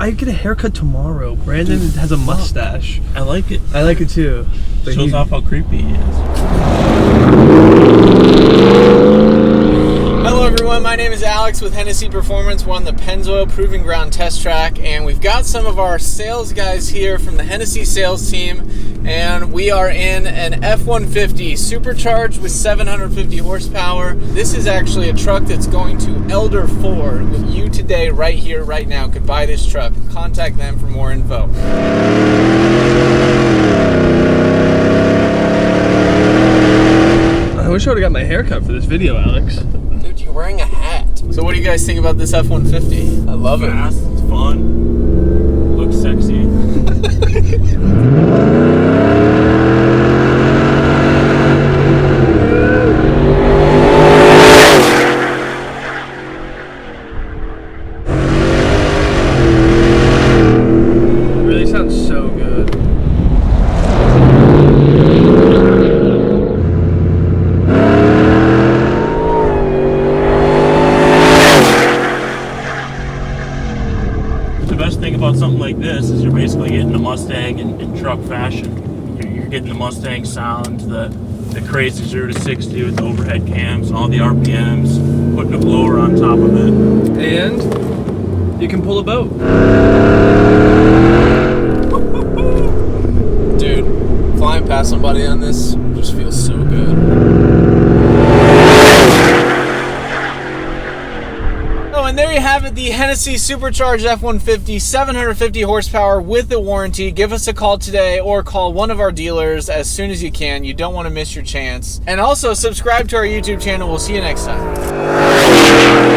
I get a haircut tomorrow. Brandon has a mustache. I like it. I like it too. But Shows off how creepy he is. Hello everyone, my name is Alex with Hennessey Performance. We're on the Pennzoil Proving Ground test track, and we've got some of our sales guys here from the Hennessey sales team, and we are in an F-150 Supercharged with 750 horsepower. This is actually a truck that's going to Elder Ford. With you today, right here, right now, could buy this truck. Contact them for more info. I wish I would have got my hair cut for this video, Alex. Dude, you're wearing a hat. So what do you guys think about this F-150? I love it. Fast, it's fun, looks sexy. It really sounds so good. The best thing about something like this is you're basically getting a Mustang in truck fashion. You're getting the Mustang sound, the crazy 0 to 60 with the overhead cams and all the RPMs, putting a blower on top of it. And you can pull a boat. Dude, flying past somebody on this just feels so good. Oh, and there you have it, the Hennessey Supercharged F-150, 750 horsepower with the warranty. Give us a call today or call one of our dealers as soon as you can. You don't want to miss your chance. And also subscribe to our YouTube channel. We'll see you next time.